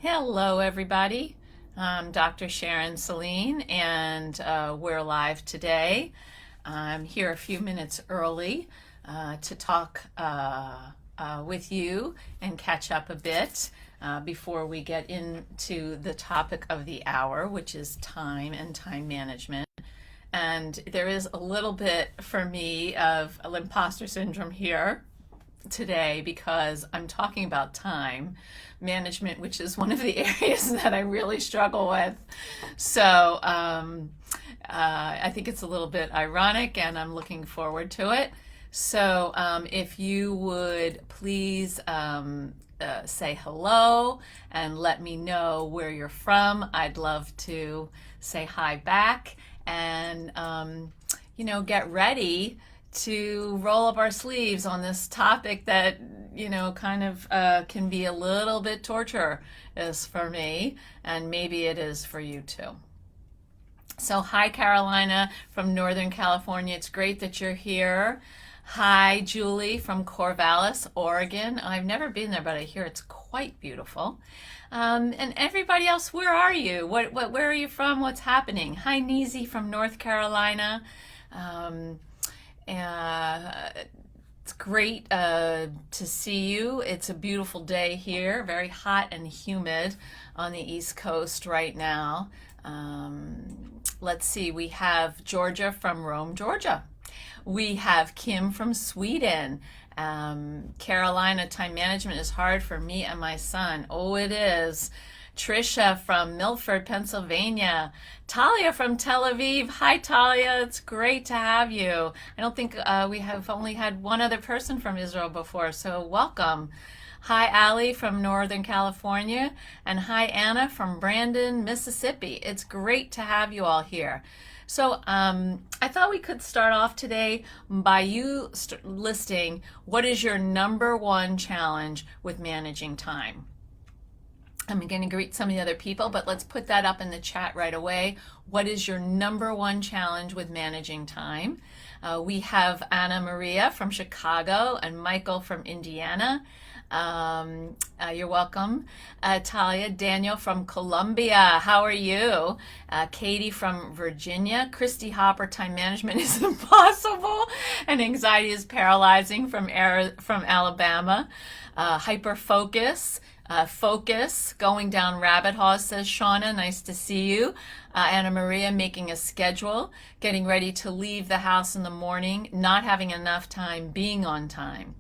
Hello, everybody. I'm Dr. Sharon Celine, and we're live today. I'm here a few minutes early to talk with you and catch up a bit before we get into the topic of the hour, which is time and time management. And there is a little bit for me of imposter syndrome here today because I'm talking about time management, which is one of the areas that I really struggle with. So I think it's a little bit ironic and I'm looking forward to it. So if you would please say hello and let me know where you're from. I'd love to say hi back and, get ready to roll up our sleeves on this topic that, kind of can be a little bit torturous for me, and maybe it is for you too. So hi, Carolina from Northern California. It's great that you're here. Hi, Julie from Corvallis, Oregon. I've never been there, but I hear it's quite beautiful. And everybody else, where are you? Where are you from? What's happening? Hi, Neezy from North Carolina. It's great to see you. It's a beautiful day here, very hot and humid on the East Coast right now. Let's see, we have Georgia from Rome, Georgia. We have Kim from Sweden. Carolina, time management is hard for me and my son. Oh, it is. Trisha from Milford, Pennsylvania. Talia from Tel Aviv. Hi, Talia. It's great to have you. I don't think we have only had one other person from Israel before, so welcome. Hi, Ali from Northern California. And hi, Anna from Brandon, Mississippi. It's great to have you all here. So I thought we could start off today by you listing what is your number one challenge with managing time. I'm going to greet some of the other people, but let's put that up in the chat right away. What is your number one challenge with managing time? We have Anna Maria from Chicago and Michael from Indiana. You're welcome. Talia, Daniel from Colombia. How are you? Katie from Virginia. Christy Hopper, time management is impossible and anxiety is paralyzing from Alabama. Hyper focus. Focus, going down rabbit holes, says Shauna. Nice to see you. Anna Maria, making a schedule, getting ready to leave the house in the morning, not having enough time, being on time.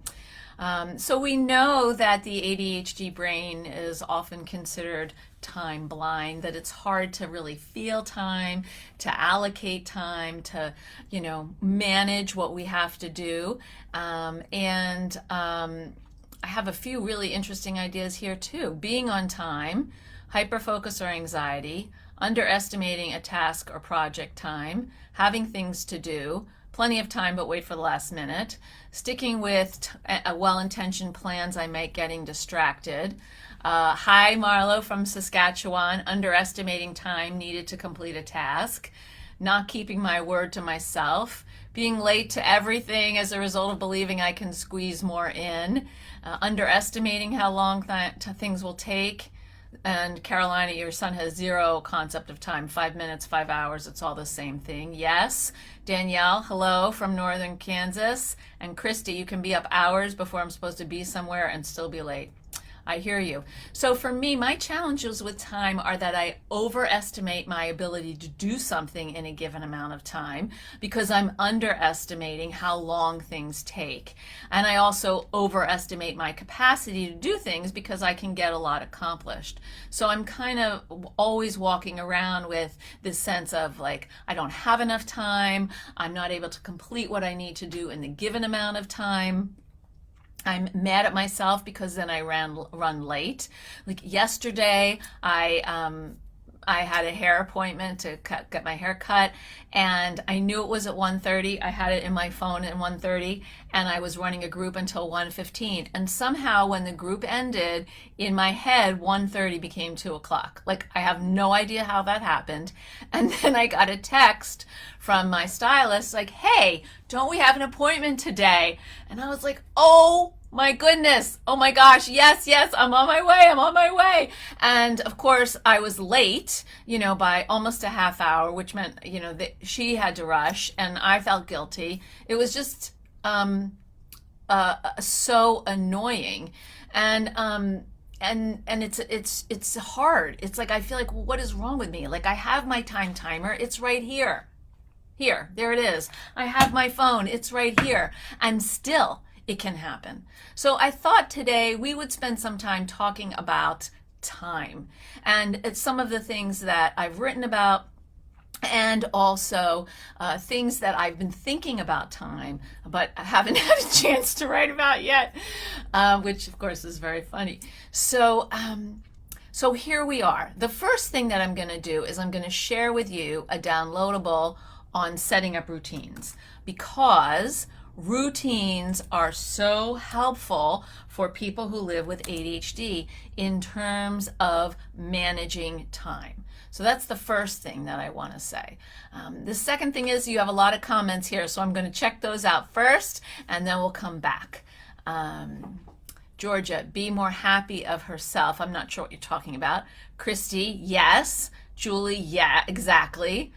So we know that the ADHD brain is often considered time blind, that it's hard to really feel time, to allocate time, to, manage what we have to do. I have a few really interesting ideas here too. Being on time, hyperfocus or anxiety, underestimating a task or project time, having things to do, plenty of time but wait for the last minute, sticking with well-intentioned plans I make, getting distracted. Hi, Marlo from Saskatchewan, underestimating time needed to complete a task, not keeping my word to myself, being late to everything as a result of believing I can squeeze more in, underestimating how long things will take. And Carolina, your son has zero concept of time. 5 minutes, 5 hours, it's all the same thing. Yes. Danielle, hello from northern Kansas. And Christy, you can be up hours before I'm supposed to be somewhere and still be late. I hear you. So for me, my challenges with time are that I overestimate my ability to do something in a given amount of time because I'm underestimating how long things take. And I also overestimate my capacity to do things because I can get a lot accomplished. So I'm kind of always walking around with this sense of like, I don't have enough time. I'm not able to complete what I need to do in the given amount of time. I'm mad at myself because then I run late. Like yesterday, I had a hair appointment to get my hair cut, and I knew it was at 1:30. I had it in my phone at 1:30, and I was running a group until 1:15. And somehow, when the group ended, in my head, 1:30 became 2 o'clock. Like, I have no idea how that happened. And then I got a text from my stylist, like, "Hey, don't we have an appointment today?" And I was like, "Oh My goodness. Oh my gosh. Yes, yes. I'm on my way. I'm on my way. And of course, I was late, by almost a half hour, which meant, that she had to rush and I felt guilty. It was just so annoying. And it's hard. It's like I feel like, well, what is wrong with me? Like I have my time timer. It's right here. There it is. I have my phone. It's right here. And still it can happen. So I thought today we would spend some time talking about time. And it's some of the things that I've written about and also things that I've been thinking about time, but I haven't had a chance to write about yet, which of course is very funny. So here we are. The first thing that I'm going to do is I'm going to share with you a downloadable on setting up routines, because routines are so helpful for people who live with ADHD in terms of managing time. So that's the first thing that I want to say. The second thing is you have a lot of comments here, so I'm going to check those out first, and then we'll come back. Georgia, be more happy of herself. I'm not sure what you're talking about. Christy, yes. Julie, yeah, exactly.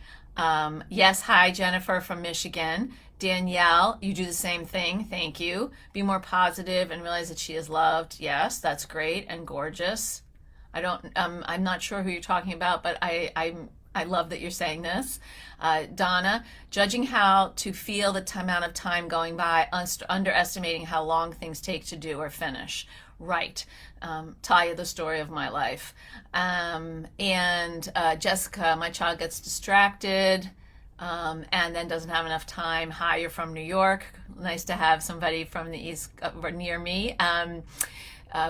Yes, hi, Jennifer from Michigan. Danielle, you do the same thing. Thank you. Be more positive and realize that she is loved. Yes, that's great and gorgeous. I'm not sure who you're talking about, but I love that you're saying this. Donna, judging how to feel the amount of time going by, underestimating how long things take to do or finish. Right. Talia, the story of my life. And Jessica, my child gets distracted and then doesn't have enough time. Hi, you're from New York. Nice to have somebody from the East near me.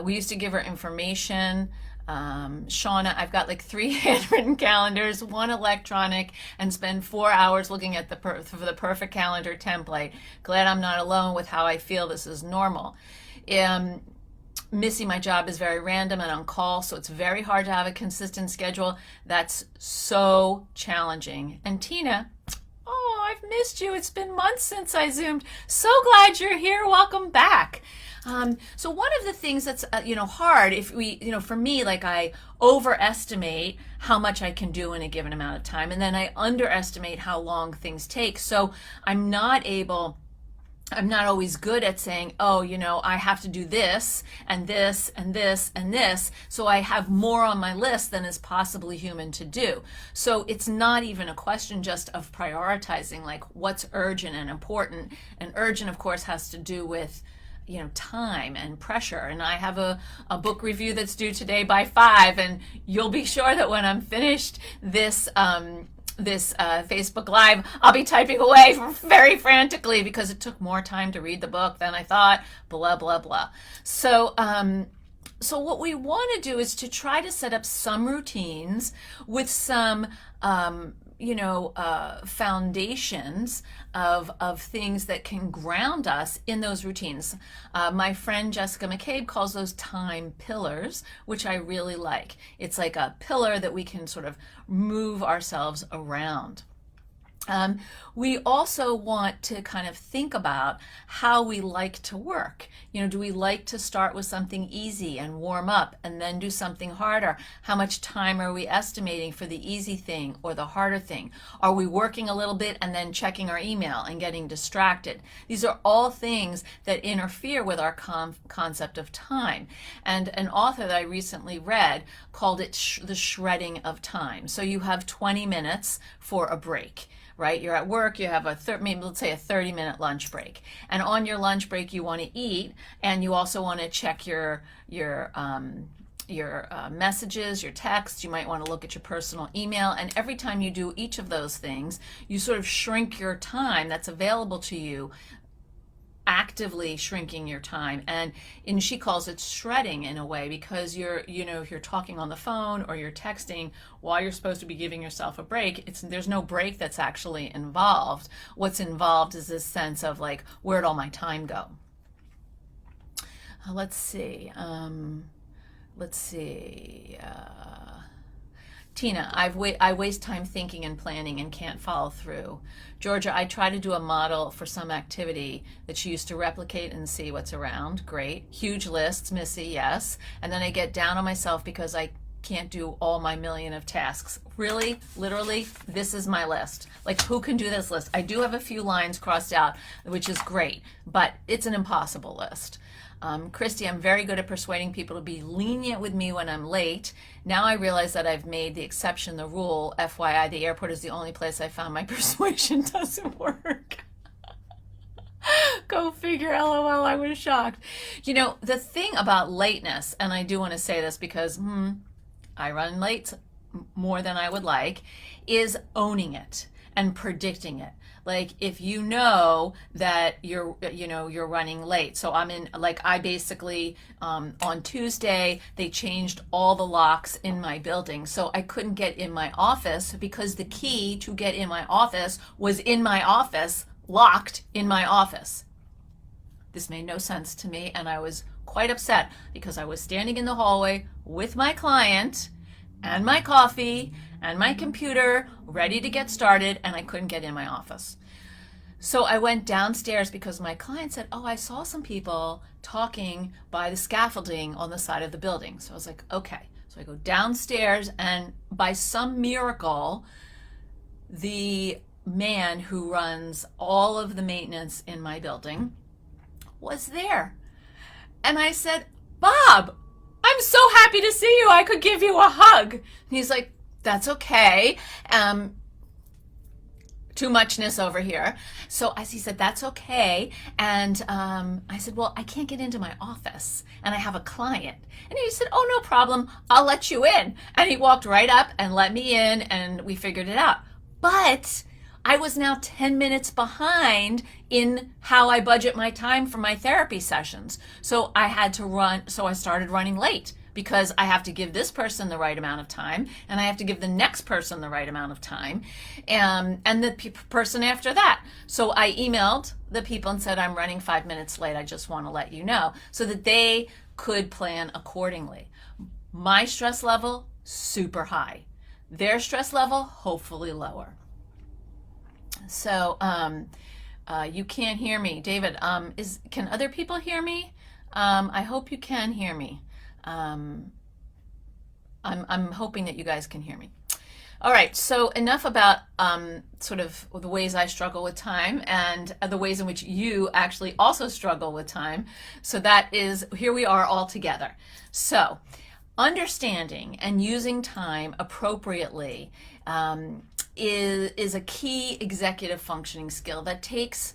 We used to give her information. Shauna, I've got like 3 handwritten calendars, 1 electronic, and spend 4 hours looking at for the perfect calendar template. Glad I'm not alone with how I feel. This is normal. Missy, my job is very random and on call, so it's very hard to have a consistent schedule. That's so challenging. And Tina, oh, I've missed you. It's been months since I Zoomed. So glad you're here. Welcome back. So one of the things that's, hard if for me, like I overestimate how much I can do in a given amount of time, and then I underestimate how long things take. So I'm not always good at saying, oh, I have to do this and this and this and this. So I have more on my list than is possibly human to do. So it's not even a question just of prioritizing, like what's urgent and important. And urgent, of course, has to do with time and pressure. And I have a book review that's due today by 5, and you'll be sure that when I'm finished this Facebook Live, I'll be typing away very frantically because it took more time to read the book than I thought, blah, blah, blah. So what we want to do is to try to set up some routines with some foundations of things that can ground us in those routines. My friend Jessica McCabe calls those time pillars, which I really like. It's like a pillar that we can sort of move ourselves around. We also want to kind of think about how we like to work. Do we like to start with something easy and warm up and then do something harder? How much time are we estimating for the easy thing or the harder thing? Are we working a little bit and then checking our email and getting distracted? These are all things that interfere with our concept of time. And an author that I recently read called it the shredding of time. So you have 20 minutes for a break. Right? You're at work, you have maybe let's say a 30-minute lunch break. And on your lunch break, you want to eat, and you also want to check your messages, your texts. You might want to look at your personal email. And every time you do each of those things, you sort of shrink your time that's available to you, actively shrinking your time. And she calls it shredding in a way, because if you're talking on the phone or you're texting while you're supposed to be giving yourself a break, there's no break that's actually involved. What's involved is this sense of like, where'd all my time go? Let's see. Tina, I waste time thinking and planning and can't follow through. Georgia, I try to do a model for some activity that she used to replicate and see what's around. Great. Huge lists, Missy, yes. And then I get down on myself because I can't do all my million of tasks. Really, literally, this is my list. Like, who can do this list? I do have a few lines crossed out, which is great, but it's an impossible list. Christy, I'm very good at persuading people to be lenient with me when I'm late. Now I realize that I've made the exception the rule. FYI, the airport is the only place I found my persuasion doesn't work. Go figure, LOL, I was shocked. You know, the thing about lateness, and I do want to say this because I run late more than I would like, is owning it and predicting it. Like, if you know that you're running late. So I basically, on Tuesday, they changed all the locks in my building. So I couldn't get in my office because the key to get in my office was in my office, locked in my office. This made no sense to me, and I was quite upset because I was standing in the hallway with my client and my coffee and my computer ready to get started, and I couldn't get in my office. So I went downstairs because my client said, oh, I saw some people talking by the scaffolding on the side of the building. So I was like, okay. So I go downstairs, and by some miracle, the man who runs all of the maintenance in my building was there. And I said, Bob, I'm so happy to see you. I could give you a hug. And he's like, that's okay. Too muchness over here. So he said, that's okay. And I said, well, I can't get into my office and I have a client. And he said, oh, no problem. I'll let you in. And he walked right up and let me in, and we figured it out. But I was now 10 minutes behind in how I budget my time for my therapy sessions. So I had to run. So I started running late, because I have to give this person the right amount of time, and I have to give the next person the right amount of time, and the person after that. So I emailed the people and said, I'm running 5 minutes late. I just want to let you know, so that they could plan accordingly. My stress level, super high. Their stress level, hopefully lower. So you can't hear me. David, can other people hear me? I hope you can hear me. I'm hoping that you guys can hear me. All right, so enough about sort of the ways I struggle with time and the ways in which you actually also struggle with time. So that is, here we are all together. So understanding and using time appropriately is a key executive functioning skill that takes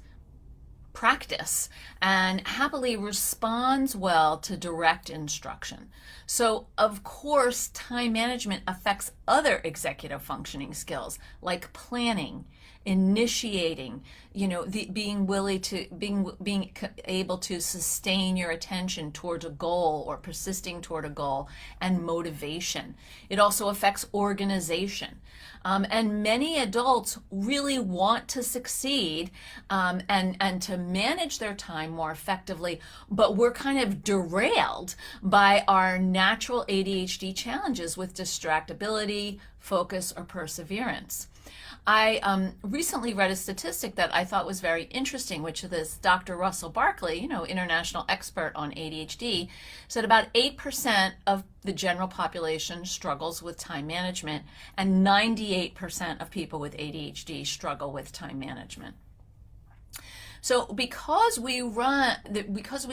practice and happily responds well to direct instruction. So, of course, time management affects other executive functioning skills like planning, initiating, being able to sustain your attention towards a goal or persisting toward a goal, and motivation. It also affects organization. And many adults really want to succeed and to manage their time more effectively, but we're kind of derailed by our natural ADHD challenges with distractibility, focus, or perseverance. I recently read a statistic that I thought was very interesting, which is Dr. Russell Barkley, international expert on ADHD, said about 8% of the general population struggles with time management, and 98% of people with ADHD struggle with time management. So because we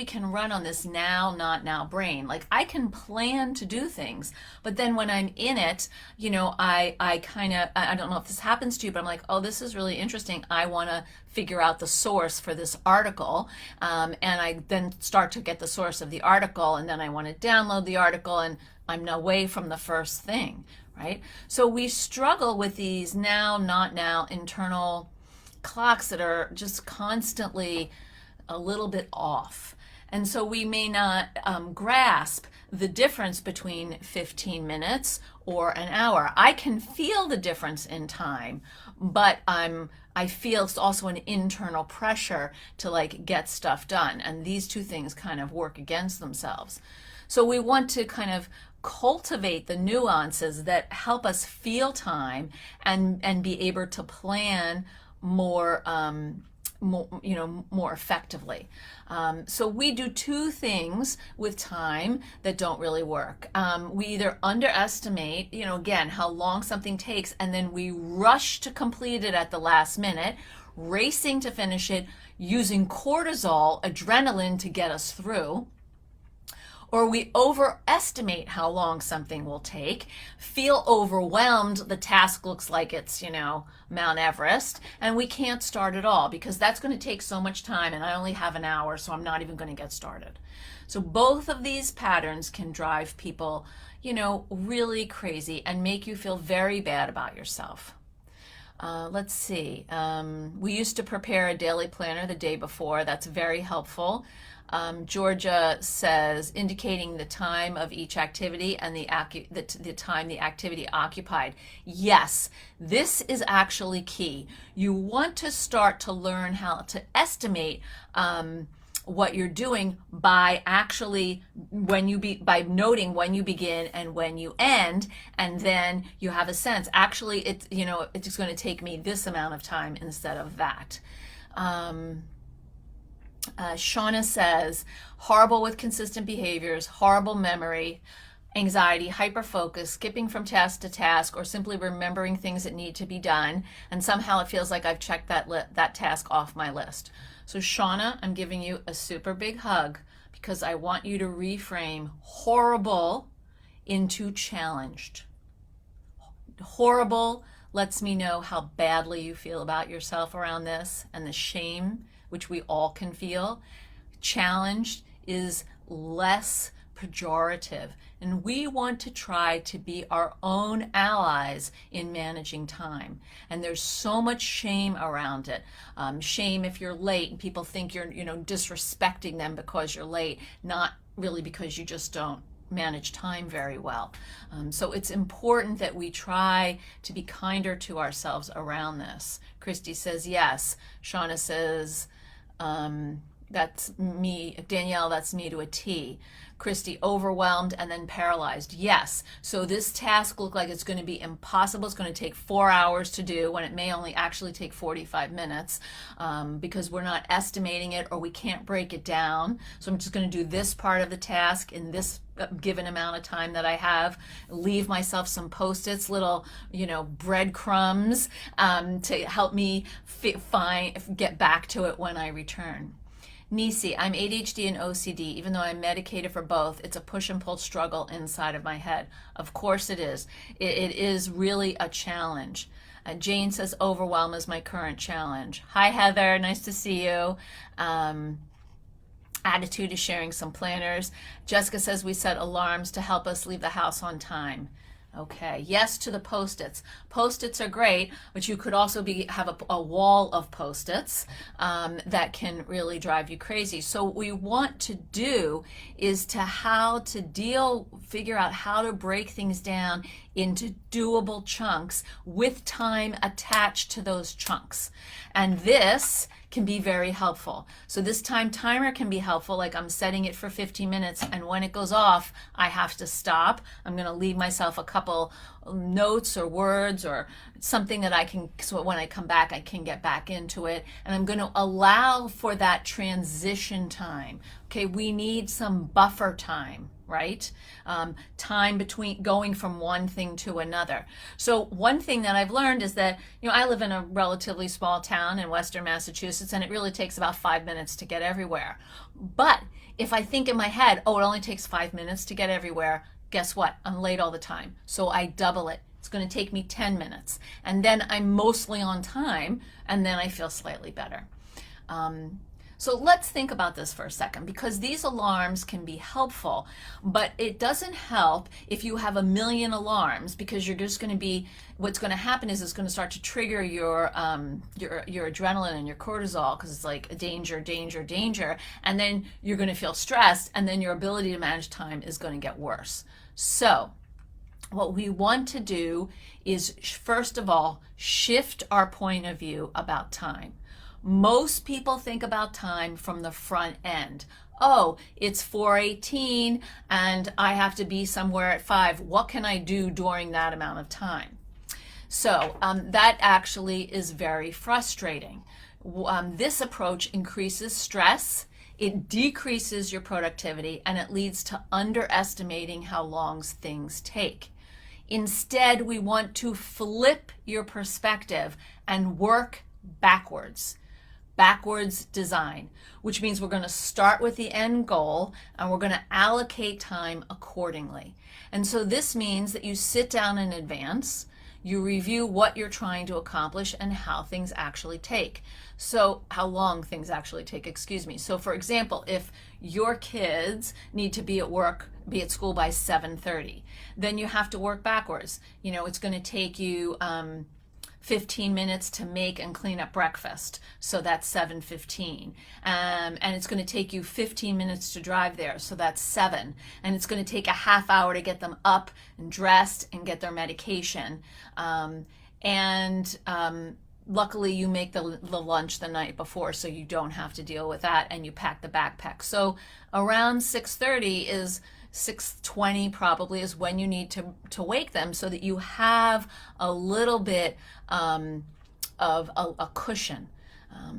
can run on this now, not now brain, like I can plan to do things, but then when I'm in it, I don't know if this happens to you, but I'm like, oh, this is really interesting. I want to figure out the source for this article. And I then start to get the source of the article, and then I want to download the article, and I'm away from the first thing, right? So we struggle with these now, not now internal clocks that are just constantly a little bit off. And so we may not grasp the difference between 15 minutes or an hour. I can feel the difference in time, but I feel also an internal pressure to get stuff done. And these two things kind of work against themselves. So we want to kind of cultivate the nuances that help us feel time and be able to plan more more effectively. So we do two things with time that don't really work. We either underestimate, again, how long something takes, and then we rush to complete it at the last minute, racing to finish it, using cortisol, adrenaline to get us through. Or we overestimate how long something will take, feel overwhelmed, the task looks like it's, Mount Everest, and we can't start at all because that's going to take so much time and I only have an hour, so I'm not even going to get started. So both of these patterns can drive people, really crazy and make you feel very bad about yourself. Let's see. We used to prepare a daily planner the day before. That's very helpful. Georgia says, indicating the time of each activity and the time the activity occupied. Yes, this is actually key. You want to start to learn how to estimate what you're doing by actually by noting when you begin and when you end, and then you have a sense. Actually, it's going to take me this amount of time instead of that. Shauna says, horrible with consistent behaviors, horrible memory, anxiety, hyperfocus, skipping from task to task, or simply remembering things that need to be done, and somehow it feels like I've checked that task off my list. So Shauna, I'm giving you a super big hug because I want you to reframe horrible into challenged. Horrible lets me know how badly you feel about yourself around this and the shame which we all can feel. Challenged is less pejorative, and we want to try to be our own allies in managing time. And there's so much shame around it. Shame if you're late and people think you're disrespecting them because you're late, not really because you just don't manage time very well. So it's important that we try to be kinder to ourselves around this. Christy says yes. Shauna says, that's me. Danielle, that's me to a T. Christy, overwhelmed and then paralyzed. Yes. So this task looked like it's going to be impossible. It's going to take 4 hours to do when it may only actually take 45 minutes because we're not estimating it or we can't break it down. So I'm just going to do this part of the task in this given amount of time that I have, leave myself some Post-its, little, breadcrumbs to help me get back to it when I return. Nisi, I'm ADHD and OCD. Even though I'm medicated for both, it's a push and pull struggle inside of my head. Of course it is. It is really a challenge. Jane says overwhelm is my current challenge. Hi, Heather. Nice to see you. Attitude is sharing some planners. Jessica says we set alarms to help us leave the house on time. Okay, yes to the Post-its. Post-its are great, but you could also have a wall of Post-its that can really drive you crazy. So what we want to do is figure out how to break things down into doable chunks with time attached to those chunks. And this can be very helpful. So this time timer can be helpful, like I'm setting it for 15 minutes, and when it goes off, I have to stop. I'm going to leave myself a couple notes or words or something that so when I come back, I can get back into it. And I'm going to allow for that transition time. Okay, we need some buffer time, right? Time between going from one thing to another. So one thing that I've learned is that, I live in a relatively small town in Western Massachusetts, and it really takes about 5 minutes to get everywhere. But if I think in my head, oh, it only takes 5 minutes to get everywhere, guess what? I'm late all the time. So I double it. It's going to take me 10 minutes. And then I'm mostly on time, and then I feel slightly better. So let's think about this for a second, because these alarms can be helpful, but it doesn't help if you have a million alarms, because you're just going to be, what's going to happen is it's going to start to trigger your adrenaline and your cortisol, because it's like danger, danger, danger, and then you're going to feel stressed, and then your ability to manage time is going to get worse. So what we want to do is, first of all, shift our point of view about time. Most people think about time from the front end. Oh, it's 4:18 and I have to be somewhere at 5. What can I do during that amount of time? So that actually is very frustrating. This approach increases stress, it decreases your productivity, and it leads to underestimating how long things take. Instead, we want to flip your perspective and work backwards. Backwards design, which means we're going to start with the end goal and we're going to allocate time accordingly. And so this means that you sit down in advance, you review what you're trying to accomplish and how things actually take. So how long things actually take, excuse me. So for example, if your kids need to be at school by 7:30, then you have to work backwards. It's going to take you 15 minutes to make and clean up breakfast. So that's 7:15. And it's going to take you 15 minutes to drive there. So that's 7. And it's going to take a half hour to get them up and dressed and get their medication. Luckily you make the lunch the night before, so you don't have to deal with that, and you pack the backpack. So around 6:30 is 6:20 probably is when you need to wake them, so that you have a little bit of a cushion.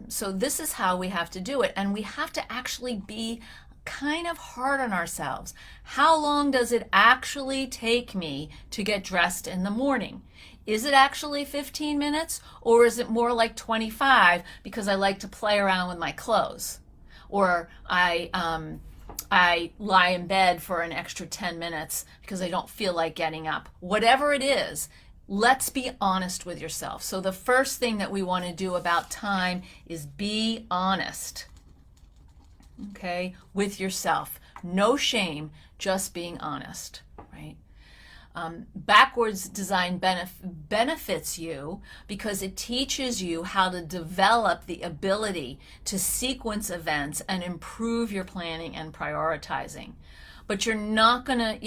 So this is how we have to do it, and we have to actually be kind of hard on ourselves. How long does it actually take me to get dressed in the morning? Is it actually 15 minutes, or is it more like 25 because I like to play around with my clothes, or I lie in bed for an extra 10 minutes because I don't feel like getting up? Whatever it is, let's be honest with yourself. So the first thing that we want to do about time is be honest, okay, with yourself. No shame, just being honest, right? Backwards design benefits you because it teaches you how to develop the ability to sequence events and improve your planning and prioritizing. But you're not gonna,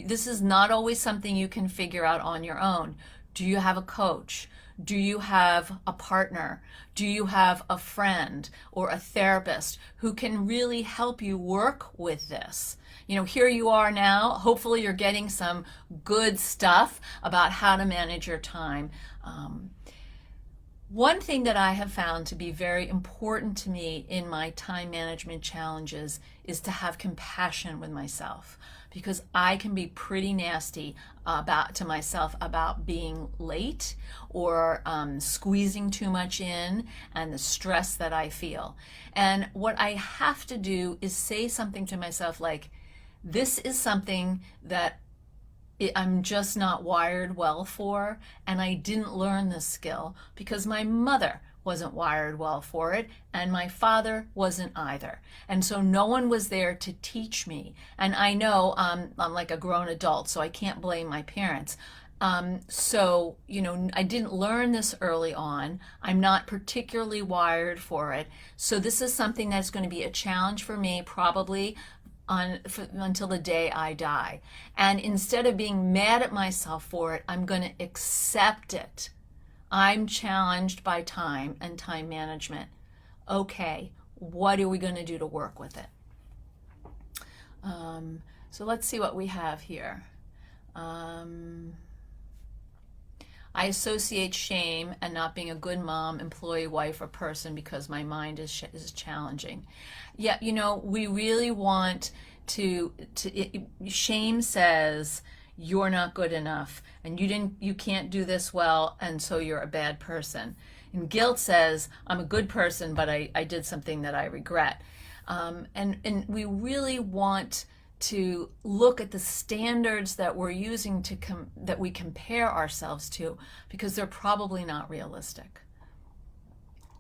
this is not always something you can figure out on your own. Do you have a coach? Do you have a partner? Do you have a friend or a therapist who can really help you work with this? Here you are now. Hopefully you're getting some good stuff about how to manage your time. One thing that I have found to be very important to me in my time management challenges is to have compassion with myself, because I can be pretty nasty to myself about being late or squeezing too much in, and the stress that I feel. And what I have to do is say something to myself like, this is something that I'm just not wired well for, and I didn't learn this skill because my mother wasn't wired well for it, and my father wasn't either. And so no one was there to teach me. And I know I'm like a grown adult, so I can't blame my parents. So, I didn't learn this early on. I'm not particularly wired for it. So this is something that's going to be a challenge for me probably until the day I die. And instead of being mad at myself for it, I'm going to accept it. I'm challenged by time and time management. Okay, what are we going to do to work with it? So let's see what we have here. I associate shame and not being a good mom, employee, wife, or person because my mind is challenging. Yeah, we really want shame says you're not good enough and you can't do this well, and so you're a bad person. And guilt says I'm a good person, but I did something that I regret. And we really want to look at the standards that we're using that we compare ourselves to, because they're probably not realistic.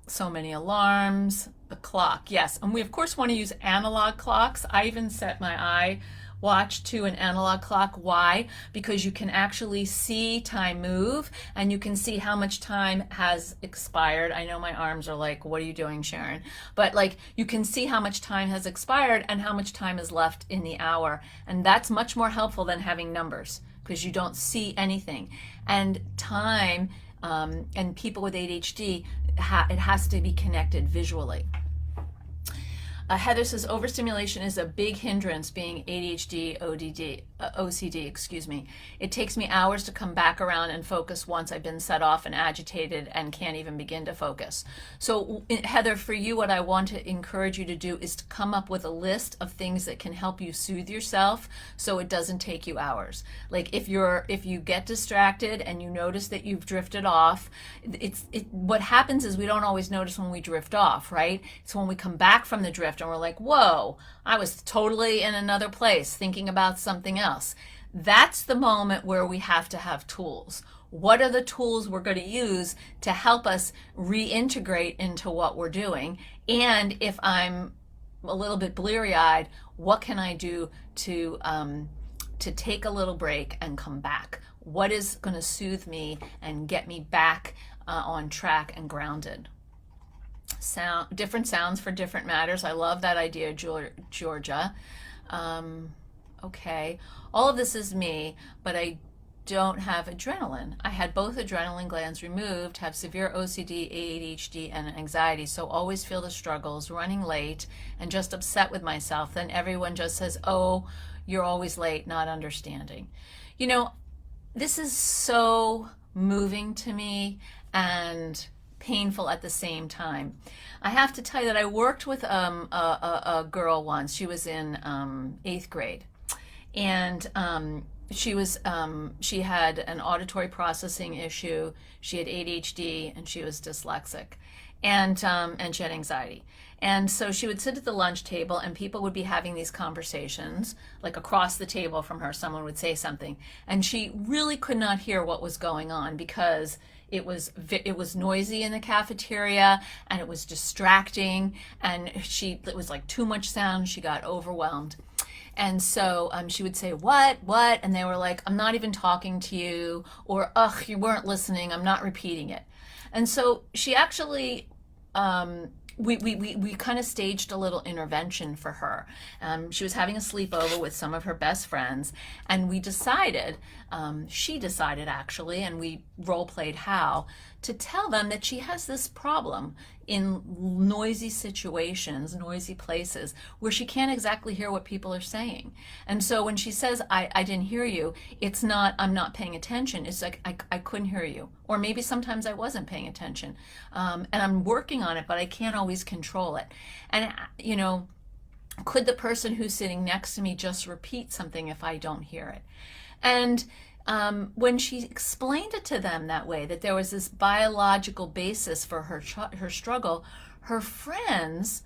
So many alarms, the clock, yes. And we of course want to use analog clocks. I even set my iWatch to an analog clock. Why? Because you can actually see time move, and you can see how much time has expired. I know my arms are like, what are you doing, Sharon? But you can see how much time has expired and how much time is left in the hour. And that's much more helpful than having numbers, because you don't see anything. And time And people with ADHD, it has to be connected visually. Heather says overstimulation is a big hindrance being ADHD, OCD, excuse me. It takes me hours to come back around and focus once I've been set off and agitated and can't even begin to focus. So Heather, for you, what I want to encourage you to do is to come up with a list of things that can help you soothe yourself so it doesn't take you hours. Like if you get distracted and you notice that you've drifted off, what happens is we don't always notice when we drift off, right? It's when we come back from the drift and we're like, whoa, I was totally in another place thinking about something else. That's the moment where we have to have tools. What are the tools we're going to use to help us reintegrate into what we're doing? And if I'm a little bit bleary-eyed, what can I do to take a little break and come back? What is going to soothe me and get me back on track and grounded? Different sounds for different matters. I love that idea, Georgia. Okay, all of this is me, but I don't have adrenaline. I had both adrenaline glands removed, have severe OCD, ADHD, and anxiety, so always feel the struggles, running late, and just upset with myself. Then everyone just says, oh, you're always late, not understanding. You know, this is so moving to me and painful at the same time. I have to tell you that I worked with a girl once. She was in 8th grade, and she had an auditory processing issue. She had ADHD, and she was dyslexic, and she had anxiety. And so she would sit at the lunch table and people would be having these conversations, like across the table from her, someone would say something, and she really could not hear what was going on because it was noisy in the cafeteria and it was distracting, and it was like too much sound. She got overwhelmed. And so she would say, what? And they were like, I'm not even talking to you, or, ugh, you weren't listening, I'm not repeating it. And so she actually, we kind of staged a little intervention for her. She was having a sleepover with some of her best friends, and she decided actually, and we role played how, to tell them that she has this problem in noisy situations, noisy places, where she can't exactly hear what people are saying. And so when she says, I didn't hear you, it's not, I'm not paying attention. It's like, I couldn't hear you. Or maybe sometimes I wasn't paying attention. And I'm working on it, but I can't always control it. And, you know, could the person who's sitting next to me just repeat something if I don't hear it? And when she explained it to them that way, that there was this biological basis for her struggle, her friends,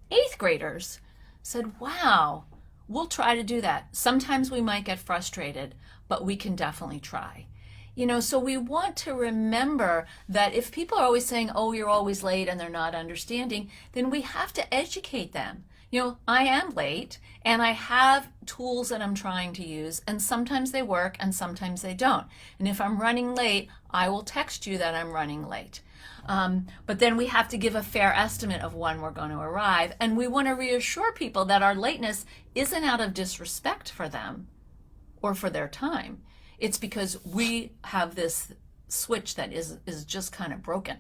8th graders, said, wow, we'll try to do that. Sometimes we might get frustrated, but we can definitely try. You know, so we want to remember that if people are always saying, oh, you're always late, and they're not understanding, then we have to educate them. You know, I am late and I have tools that I'm trying to use, and sometimes they work and sometimes they don't. And if I'm running late, I will text you that I'm running late. But then we have to give a fair estimate of when we're going to arrive. And we want to reassure people that our lateness isn't out of disrespect for them or for their time. It's because we have this switch that is just kind of broken.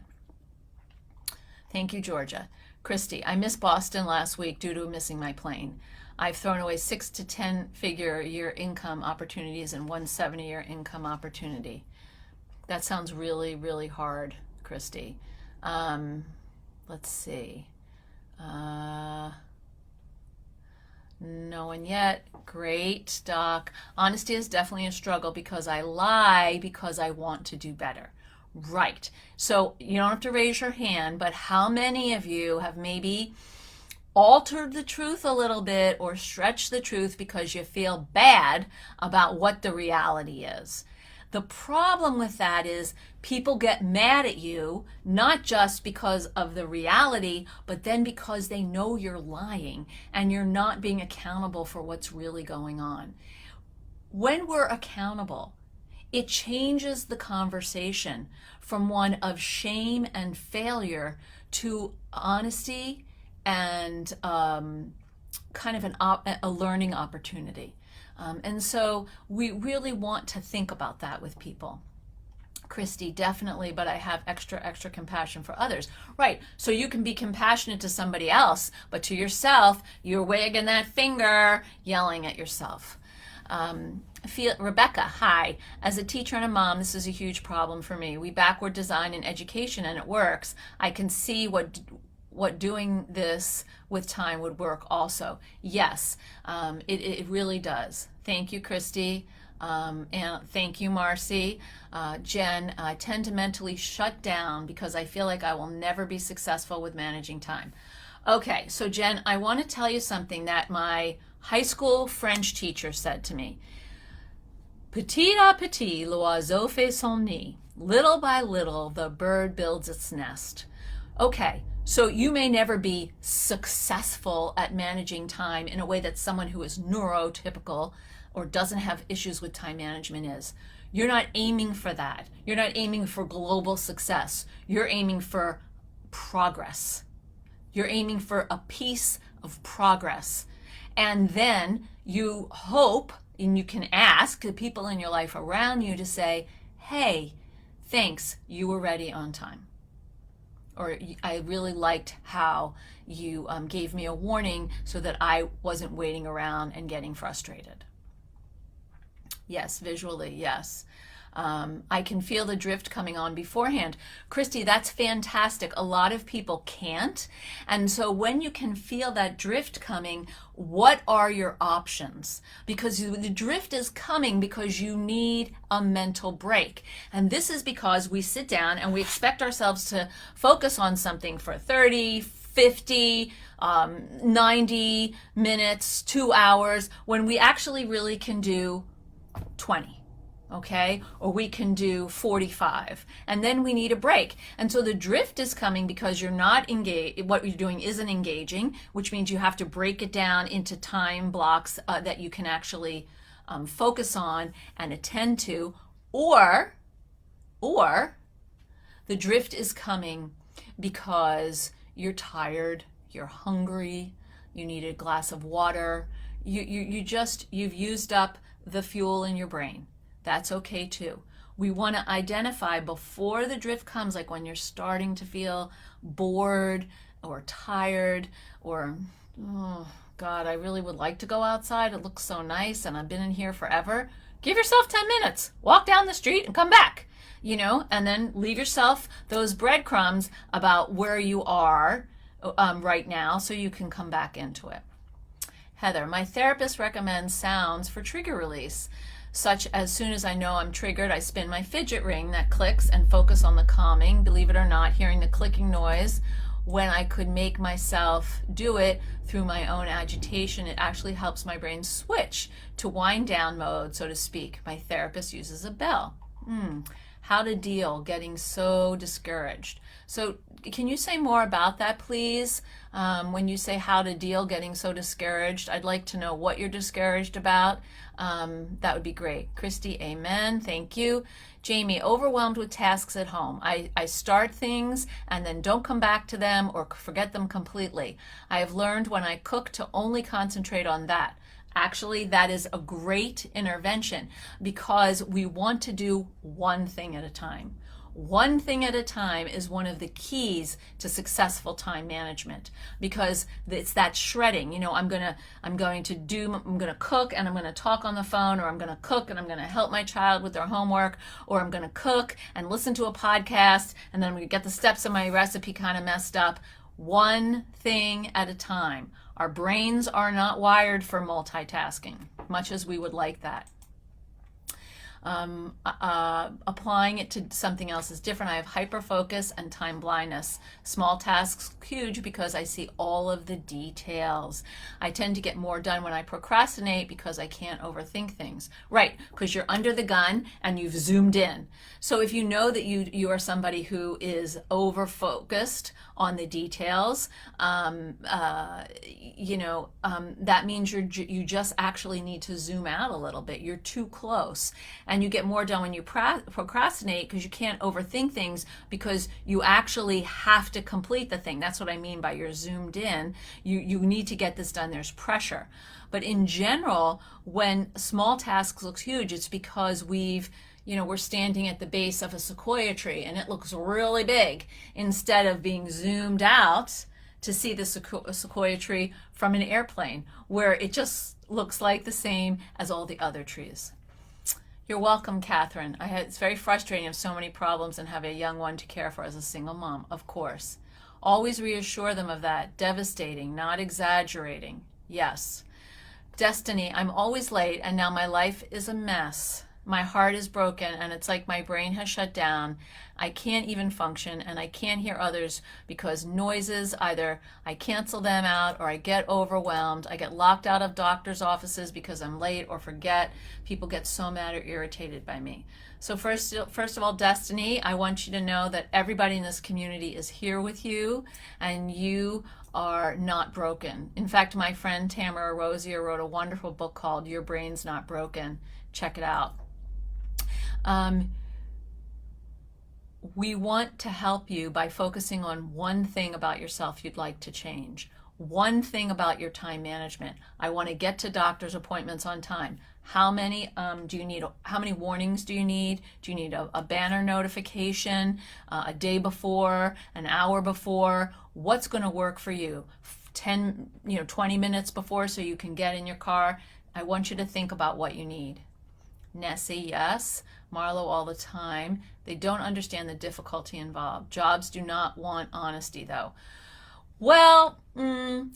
Thank you, Georgia. Christy, I missed Boston last week due to missing my plane. I've thrown away 6 to 10 figure year income opportunities and 1 7-year income opportunity. That sounds really, really hard, Christy. Let's see. No one yet. Great, Doc. Honesty is definitely a struggle because I lie because I want to do better. Right. So you don't have to raise your hand, but how many of you have maybe altered the truth a little bit or stretched the truth because you feel bad about what the reality is? The problem with that is people get mad at you, not just because of the reality, but then because they know you're lying and you're not being accountable for what's really going on. When we're accountable, it changes the conversation from one of shame and failure to honesty and kind of a learning opportunity. And so we really want to think about that with people. Christy, definitely, but I have extra compassion for others. Right. So you can be compassionate to somebody else, but to yourself, you're wagging that finger, yelling at yourself. Rebecca, hi. As a teacher and a mom, this is a huge problem for me. We backward design in education and it works. I can see what doing this with time would work also. Yes, it really does. Thank you, Christy. And thank you, Marcy. Jen, I tend to mentally shut down because I feel like I will never be successful with managing time. Okay, so Jen, I want to tell you something that my high school French teacher said to me. Petit à petit, l'oiseau fait son nid. Little by little, the bird builds its nest. Okay, so you may never be successful at managing time in a way that someone who is neurotypical or doesn't have issues with time management is. You're not aiming for that. You're not aiming for global success. You're aiming for progress. You're aiming for a piece of progress. And then you hope, and you can ask the people in your life around you to say, hey, thanks, you were ready on time. Or I really liked how you gave me a warning so that I wasn't waiting around and getting frustrated. Yes, visually, yes. I can feel the drift coming on beforehand. Christy, that's fantastic. A lot of people can't. And so when you can feel that drift coming, what are your options? Because the drift is coming because you need a mental break. And this is because we sit down and we expect ourselves to focus on something for 30, 50, 90 minutes, 2 hours, when we actually really can do 20. Okay, or we can do 45, and then we need a break. And so the drift is coming because you're not engaged. What you're doing isn't engaging, which means you have to break it down into time blocks that you can actually focus on and attend to, or the drift is coming because you're tired, you're hungry, you need a glass of water, you've used up the fuel in your brain. That's okay too. We want to identify before the drift comes, like when you're starting to feel bored or tired or, oh God, I really would like to go outside. It looks so nice and I've been in here forever. Give yourself 10 minutes. Walk down the street and come back, and then leave yourself those breadcrumbs about where you are right now so you can come back into it. Heather, my therapist recommends sounds for trigger release. Such as soon as I know I'm triggered, I spin my fidget ring that clicks and focus on the calming. Believe it or not, hearing the clicking noise when I could make myself do it through my own agitation, it actually helps my brain switch to wind down mode, so to speak. My therapist uses a bell. How to deal getting so discouraged. So can you say more about that, please? When you say how to deal getting so discouraged, I'd like to know what you're discouraged about. That would be great. Christy, amen. Thank you. Jamie, overwhelmed with tasks at home. I start things and then don't come back to them or forget them completely. I have learned when I cook to only concentrate on that. Actually, that is a great intervention because we want to do one thing at a time. One thing at a time is one of the keys to successful time management because it's that shredding. I'm going to cook and I'm going to talk on the phone, or I'm going to cook and I'm going to help my child with their homework, or I'm going to cook and listen to a podcast, and then I'm going to get the steps of my recipe kind of messed up. One thing at a time. Our brains are not wired for multitasking, much as we would like that. Applying it to something else is different. I have hyperfocus and time blindness. Small tasks huge because I see all of the details. I tend to get more done when I procrastinate because I can't overthink things. Right, because you're under the gun and you've zoomed in. So if you know that you are somebody who is over-focused on the details, that means you just actually need to zoom out a little bit. You're too close. And you get more done when you procrastinate because you can't overthink things because you actually have to complete the thing. That's what I mean by you're zoomed in. You need to get this done. There's pressure. But in general, when small tasks looks huge, it's because we've we're standing at the base of a sequoia tree and it looks really big instead of being zoomed out to see the sequoia tree from an airplane where it just looks like the same as all the other trees. You're welcome, Catherine. It's very frustrating to have so many problems and have a young one to care for as a single mom, of course. Always reassure them of that. Devastating, not exaggerating. Yes. Destiny, I'm always late and now my life is a mess. My heart is broken and it's like my brain has shut down. I can't even function and I can't hear others because noises, either I cancel them out or I get overwhelmed. I get locked out of doctor's offices because I'm late or forget. People get so mad or irritated by me. So first of all, Destiny, I want you to know that everybody in this community is here with you and you are not broken. In fact, my friend Tamara Rosier wrote a wonderful book called Your Brain's Not Broken. Check it out. We want to help you by focusing on one thing about yourself you'd like to change. One thing about your time management. I want to get to doctor's appointments on time. How many do you need? How many warnings do you need? Do you need a banner notification a day before, an hour before? What's going to work for you? 20 minutes before so you can get in your car. I want you to think about what you need. Nessie, yes. Marlo, all the time. They don't understand the difficulty involved. Jobs do not want honesty, though. Well,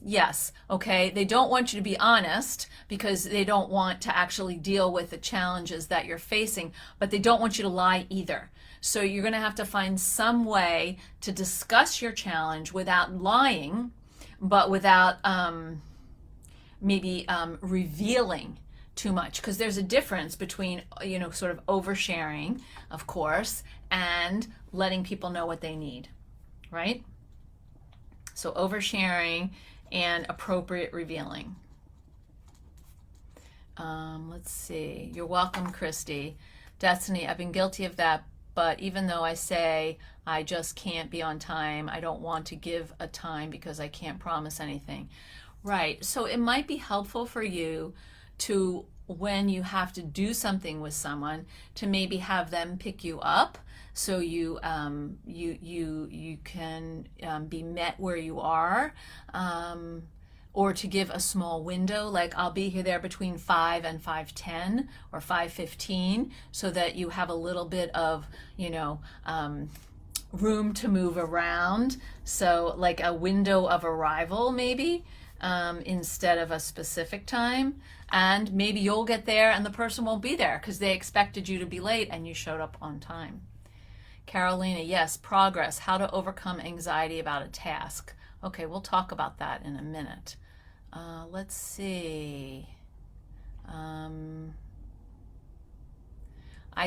yes, okay. They don't want you to be honest because they don't want to actually deal with the challenges that you're facing, but they don't want you to lie either. So you're going to have to find some way to discuss your challenge without lying, but without maybe revealing too much, because there's a difference between, sort of oversharing, of course, and letting people know what they need, right? So oversharing and appropriate revealing. Let's see. You're welcome, Christy. Destiny, I've been guilty of that, but even though I say I just can't be on time, I don't want to give a time because I can't promise anything. Right. So it might be helpful for you to, when you have to do something with someone, to maybe have them pick you up so you can be met where you are, or to give a small window, like I'll be here there between 5 and 5:10 or 5:15, so that you have a little bit of room to move around. So like a window of arrival maybe, instead of a specific time. And maybe you'll get there and the person won't be there because they expected you to be late and you showed up on time. Carolina, yes, progress, how to overcome anxiety about a task. Okay, we'll talk about that in a minute. Let's see. I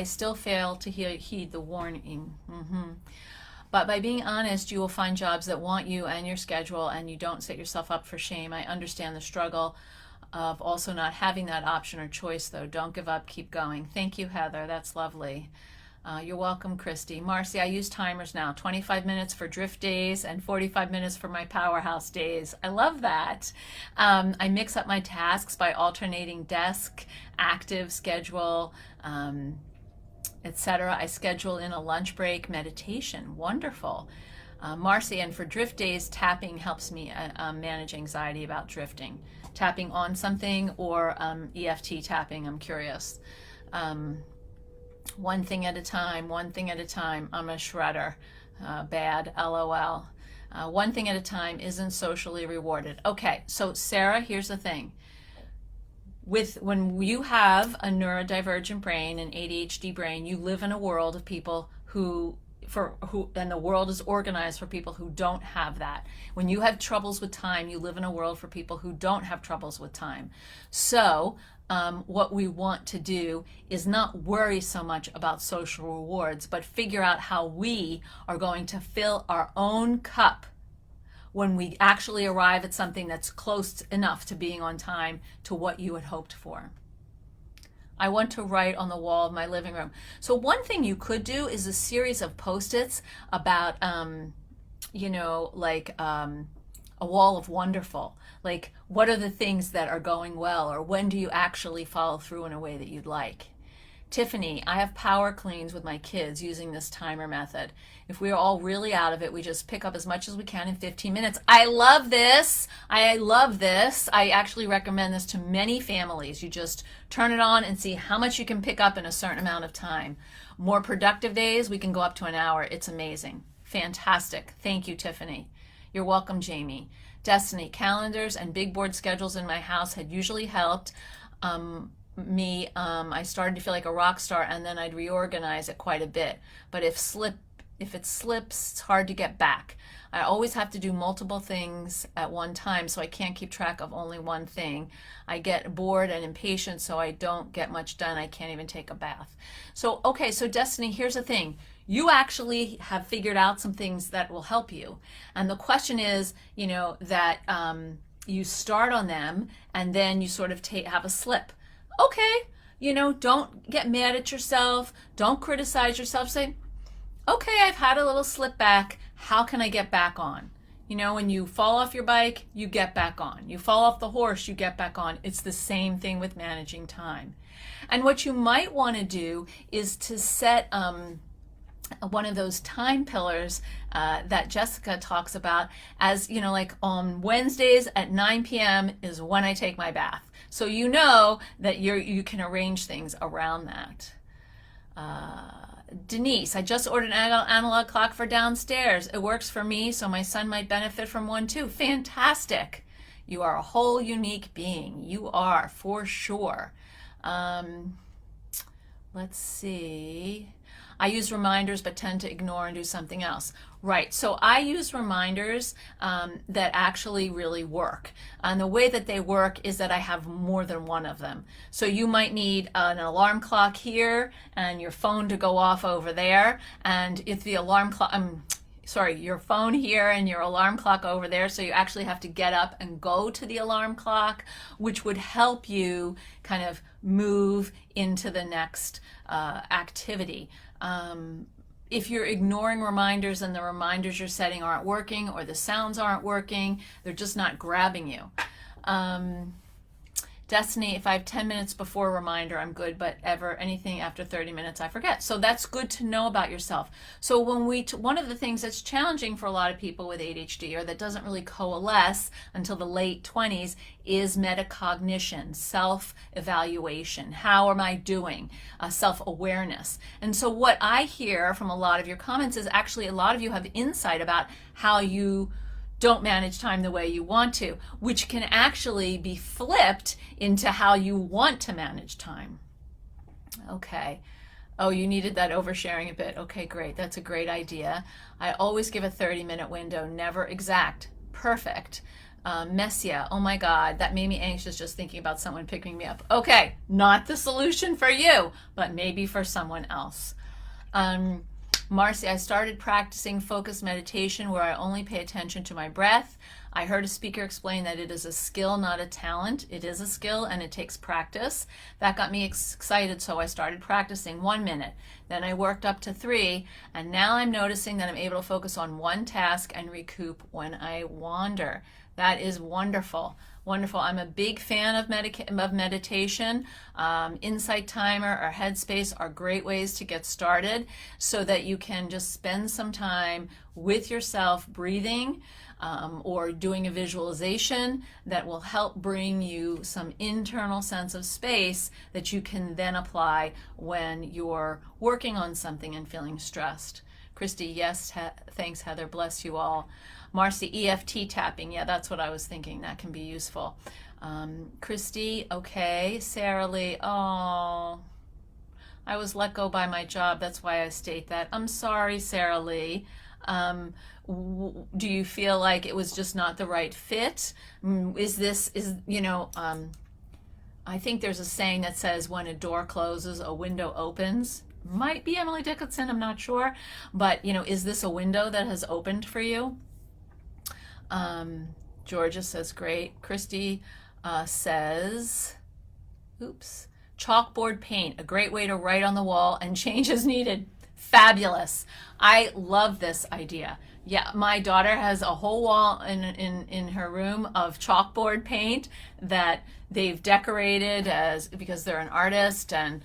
still fail to heed the warning. But by being honest, you will find jobs that want you and your schedule, and you don't set yourself up for shame. I understand the struggle of also not having that option or choice, though. Don't give up. Keep going. Thank you, Heather. That's lovely. You're welcome, Christy. Marcy, I use timers now. 25 minutes for drift days and 45 minutes for my powerhouse days. I love that. I mix up my tasks by alternating desk, active, schedule, etc. I schedule in a lunch break, meditation. Wonderful. Marcy, and for drift days, tapping helps me manage anxiety about drifting. Tapping on something or EFT tapping, I'm curious. One thing at a time, one thing at a time. I'm a shredder. Bad, LOL. One thing at a time isn't socially rewarded. Okay, so Sarah, here's the thing. When you have a neurodivergent brain, an ADHD brain, you live in a world of people who and the world is organized for people who don't have that. When you have troubles with time, you live in a world for people who don't have troubles with time. So what we want to do is not worry so much about social rewards, but figure out how we are going to fill our own cup when we actually arrive at something that's close enough to being on time to what you had hoped for. I want to write on the wall of my living room. So one thing you could do is a series of Post-its about, like a wall of wonderful. Like, what are the things that are going well, or when do you actually follow through in a way that you'd like? Tiffany, I have power cleans with my kids using this timer method. If we're all really out of it, we just pick up as much as we can in 15 minutes. I love this. I love this. I actually recommend this to many families. You just turn it on and see how much you can pick up in a certain amount of time. More productive days, we can go up to an hour. It's amazing. Fantastic. Thank you, Tiffany. You're welcome, Jamie. Destiny, calendars and big board schedules in my house had usually helped. I started to feel like a rock star, and then I'd reorganize it quite a bit. But if it slips, it's hard to get back. I always have to do multiple things at one time, so I can't keep track of only one thing. I get bored and impatient, so I don't get much done. I can't even take a bath. So, okay, so Destiny, here's the thing. You actually have figured out some things that will help you. And the question is, that you start on them, and then you sort of have a slip. Okay, don't get mad at yourself. Don't criticize yourself. Say, okay, I've had a little slip back. How can I get back on? When you fall off your bike, you get back on. You fall off the horse, you get back on. It's the same thing with managing time. And what you might want to do is to set one of those time pillars that Jessica talks about as, like on Wednesdays at 9 p.m. is when I take my bath. So you know that you can arrange things around that. Denise, I just ordered an analog clock for downstairs. It works for me, so my son might benefit from one too. Fantastic. You are a whole unique being. You are, for sure. Let's see. I use reminders but tend to ignore and do something else. Right, so I use reminders that actually really work. And the way that they work is that I have more than one of them. So you might need an alarm clock here and your phone to go off over there. And if the alarm clock, your phone here and your alarm clock over there, so you actually have to get up and go to the alarm clock, which would help you kind of move into the next activity. If you're ignoring reminders and the reminders you're setting aren't working, or the sounds aren't working, they're just not grabbing you. Destiny, if I have 10 minutes before a reminder, I'm good, but anything after 30 minutes, I forget. So that's good to know about yourself. So one of the things that's challenging for a lot of people with ADHD, or that doesn't really coalesce until the late 20s, is metacognition, self-evaluation. How am I doing? Self-awareness. And so what I hear from a lot of your comments is actually a lot of you have insight about how you don't manage time the way you want to, which can actually be flipped into how you want to manage time. Okay. Oh, you needed that oversharing a bit. Okay, great. That's a great idea. I always give a 30-minute window, never exact. Perfect. Messia, oh my God, that made me anxious just thinking about someone picking me up. Okay, not the solution for you, but maybe for someone else. Marcy, I started practicing focused meditation where I only pay attention to my breath. I heard a speaker explain that it is a skill, not a talent. It is a skill and it takes practice. That got me excited, so I started practicing 1 minute. Then I worked up to 3, and now I'm noticing that I'm able to focus on one task and recoup when I wander. That is wonderful. Wonderful. I'm a big fan of meditation. Insight Timer or Headspace are great ways to get started so that you can just spend some time with yourself breathing or doing a visualization that will help bring you some internal sense of space that you can then apply when you're working on something and feeling stressed. Christy, yes, thanks Heather, bless you all. Marcy, EFT tapping, yeah, that's what I was thinking, that can be useful. Christy, okay. Sarah Lee, oh, I was let go by my job, that's why I state that. I'm sorry, Sarah Lee. Do you feel like it was just not the right fit? I think there's a saying that says when a door closes, a window opens. Might be Emily Dickinson, I'm not sure. But, is this a window that has opened for you? Georgia says, great. Christy says, oops, chalkboard paint, a great way to write on the wall and change as needed. Fabulous. I love this idea. Yeah, my daughter has a whole wall in her room of chalkboard paint that they've decorated because they're an artist, and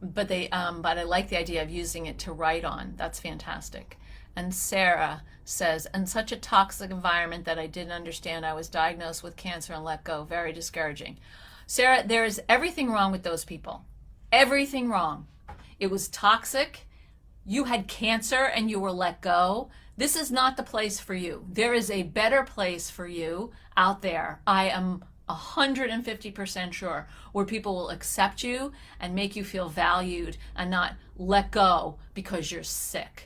but I like the idea of using it to write on. That's fantastic. And Sarah says, in such a toxic environment that I didn't understand, I was diagnosed with cancer and let go. Very discouraging. Sarah, there is everything wrong with those people. Everything wrong. It was toxic. You had cancer and you were let go. This is not the place for you. There is a better place for you out there. I am 150% sure, where people will accept you and make you feel valued and not let go because you're sick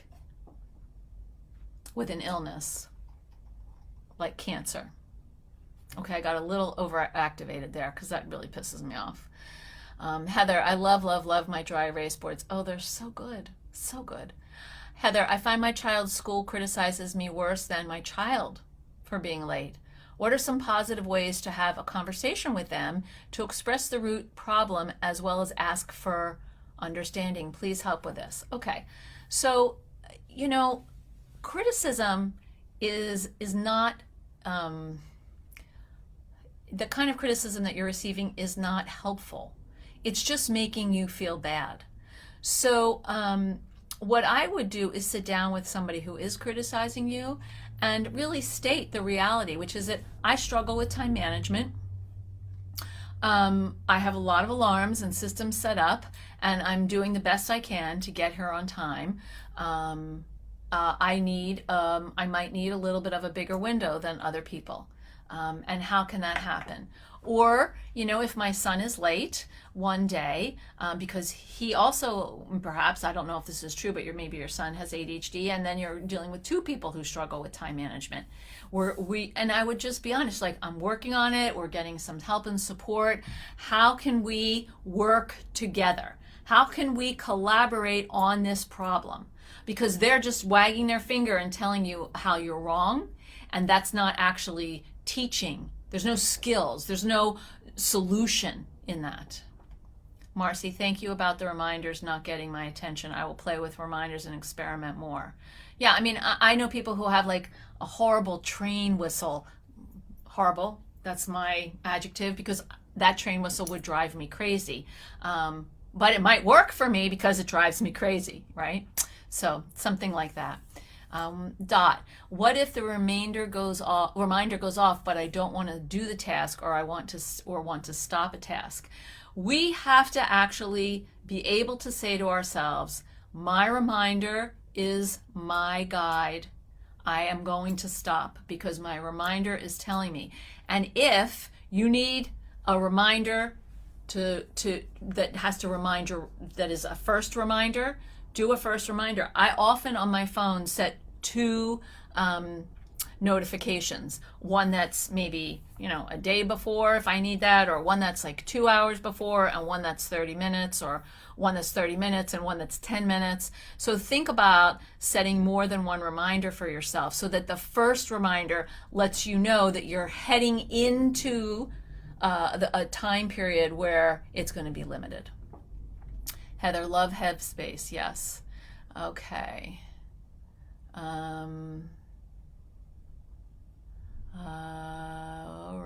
with an illness like cancer. Okay, I got a little overactivated there because that really pisses me off. Heather, I love, love, love my dry erase boards. Oh, they're so good. So good. Heather, I find my child's school criticizes me worse than my child for being late. What are some positive ways to have a conversation with them to express the root problem as well as ask for understanding? Please help with this. Okay, so, criticism is not, the kind of criticism that you're receiving is not helpful. It's just making you feel bad. So what I would do is sit down with somebody who is criticizing you and really state the reality, which is that I struggle with time management. I have a lot of alarms and systems set up, and I'm doing the best I can to get here on time. I might need a little bit of a bigger window than other people. And how can that happen? Or, if my son is late one day, because he also, perhaps, I don't know if this is true, but maybe your son has ADHD, and then you're dealing with two people who struggle with time management. And I would just be honest, like, I'm working on it, we're getting some help and support. How can we work together? How can we collaborate on this problem? Because they're just wagging their finger and telling you how you're wrong, and that's not actually teaching. There's no skills. There's no solution in that. Marcy, thank you about the reminders not getting my attention. I will play with reminders and experiment more. Yeah, I mean, I know people who have like a horrible train whistle. Horrible, that's my adjective, because that train whistle would drive me crazy. But it might work for me because it drives me crazy, right? So something like that. Dot, what if the reminder goes off, but I don't want to do the task, or I want to stop a task? We have to actually be able to say to ourselves, my reminder is my guide. I am going to stop because my reminder is telling me. And if you need a reminder that has to remind you, that is a first reminder, do a first reminder. I often on my phone set two notifications. One that's maybe, a day before if I need that, or one that's like 2 hours before, and one that's 30 minutes, or one that's 30 minutes and one that's 10 minutes. So think about setting more than one reminder for yourself so that the first reminder lets you know that you're heading into a time period where it's going to be limited. Heather, love Headspace. Yes. Okay. All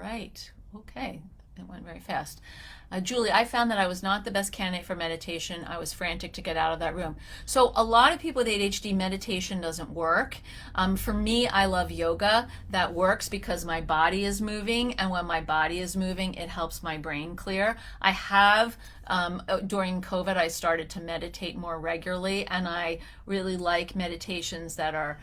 right. Okay. It went very fast. Julie, I found that I was not the best candidate for meditation. I was frantic to get out of that room. So a lot of people with ADHD, meditation doesn't work. For me, I love yoga. That works because my body is moving, and when my body is moving, it helps my brain clear. I have, during COVID, I started to meditate more regularly, and I really like meditations that are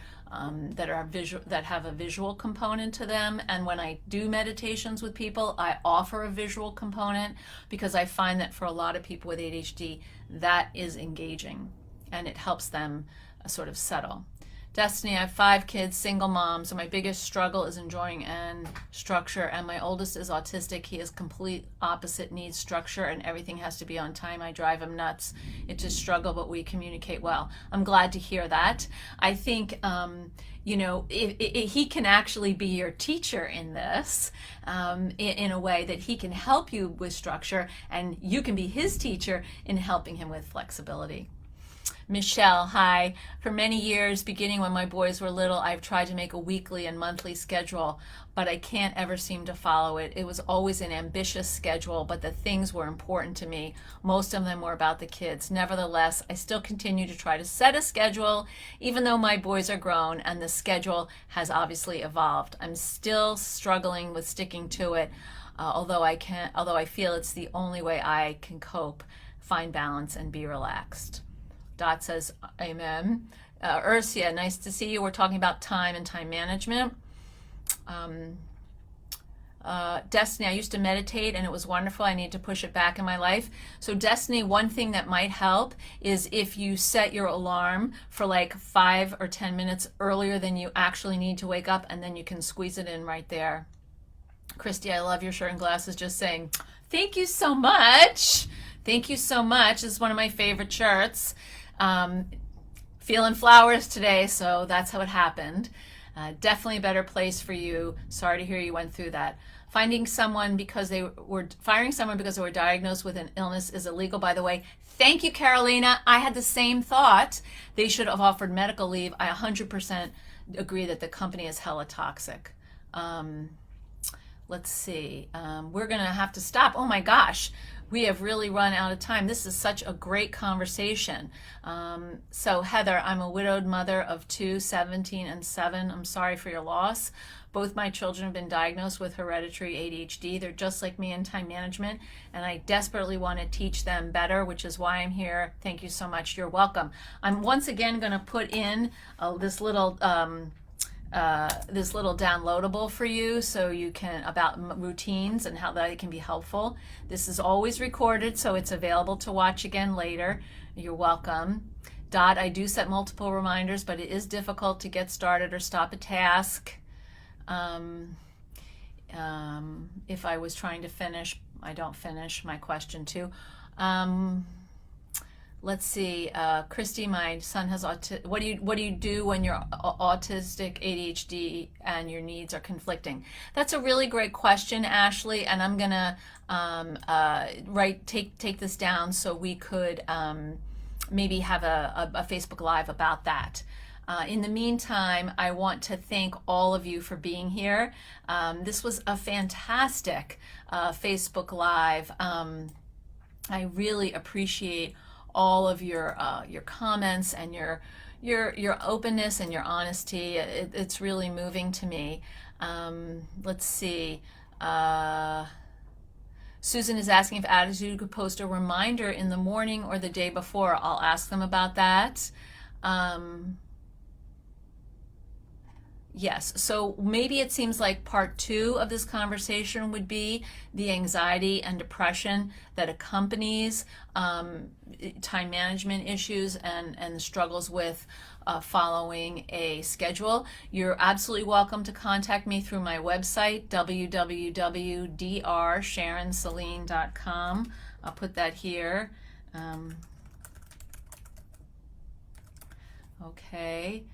visual, that have a visual component to them. And when I do meditations with people, I offer a visual component because I find that for a lot of people with ADHD, that is engaging and it helps them sort of settle. Destiny, I have 5 kids, single mom, so my biggest struggle is enjoying and structure, and my oldest is autistic. He is complete opposite, needs structure, and everything has to be on time. I drive him nuts. It's a struggle, but we communicate well. I'm glad to hear that. I think, he can actually be your teacher in this, in a way that he can help you with structure, and you can be his teacher in helping him with flexibility. Michelle, hi. For many years, beginning when my boys were little, I've tried to make a weekly and monthly schedule, but I can't ever seem to follow it. It was always an ambitious schedule, but the things were important to me. Most of them were about the kids. Nevertheless, I still continue to try to set a schedule, even though my boys are grown and the schedule has obviously evolved. I'm still struggling with sticking to it, although I feel it's the only way I can cope, find balance, and be relaxed. Dot says, amen. Ursia, nice to see you. We're talking about time and time management. Destiny, I used to meditate and it was wonderful. I need to push it back in my life. So Destiny, one thing that might help is if you set your alarm for like 5 or 10 minutes earlier than you actually need to wake up, and then you can squeeze it in right there. Christy, I love your shirt and glasses. Just saying, thank you so much. Thank you so much. This is one of my favorite shirts. Feeling flowers today, so that's how it happened. Definitely a better place for you. Sorry to hear you went through that. Firing someone because they were diagnosed with an illness is illegal, by the way. Thank you, Carolina. I had the same thought. They should have offered medical leave. I 100% agree that the company is hella toxic. Let's see. We're going to have to stop. Oh my gosh. We have really run out of time. This is such a great conversation. So Heather, I'm a widowed mother of 2, 17 and 7. I'm sorry for your loss. Both my children have been diagnosed with hereditary ADHD. They're just like me in time management, and I desperately want to teach them better, which is why I'm here. Thank you so much. You're welcome. I'm once again going to put in this little downloadable for you so you can, about routines and how that can be helpful. This is always recorded, so it's available to watch again later. You're welcome. Dot, I do set multiple reminders, but it is difficult to get started or stop a task. If I was trying to finish, I don't finish my question too. Let's see, Christy, my son has autism. What do you do when you're autistic, ADHD, and your needs are conflicting? That's a really great question, Ashley, and I'm gonna take this down so we could maybe have a Facebook Live about that. In the meantime, I want to thank all of you for being here. This was a fantastic Facebook Live. I really appreciate all of your comments and your openness and your honesty. It's really moving to me. Let's see. Susan is asking if Attitude could post a reminder in the morning or the day before. I'll ask them about that. Yes, so maybe it seems like part 2 of this conversation would be the anxiety and depression that accompanies time management issues and struggles with following a schedule. You're absolutely welcome to contact me through my website, www.drSharonSaline.com. I'll put that here. Okay.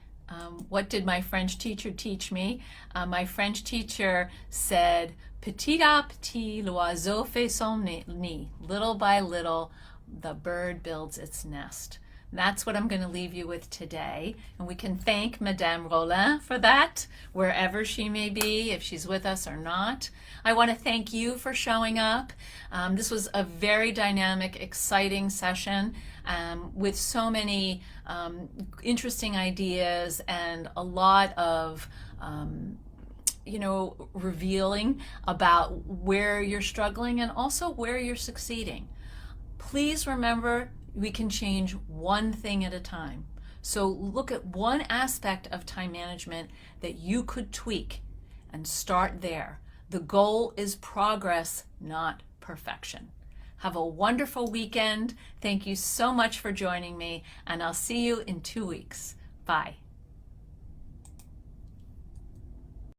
What did my French teacher teach me? My French teacher said, petit à petit, l'oiseau fait son nid. Little by little, the bird builds its nest. That's what I'm going to leave you with today. And we can thank Madame Rollin for that, wherever she may be, if she's with us or not. I want to thank you for showing up. This was a very dynamic, exciting session with so many interesting ideas and a lot of revealing about where you're struggling and also where you're succeeding. Please remember, we can change one thing at a time. So look at one aspect of time management that you could tweak and start there. The goal is progress, not perfection. Have a wonderful weekend. Thank you so much for joining me, and I'll see you in 2 weeks. Bye.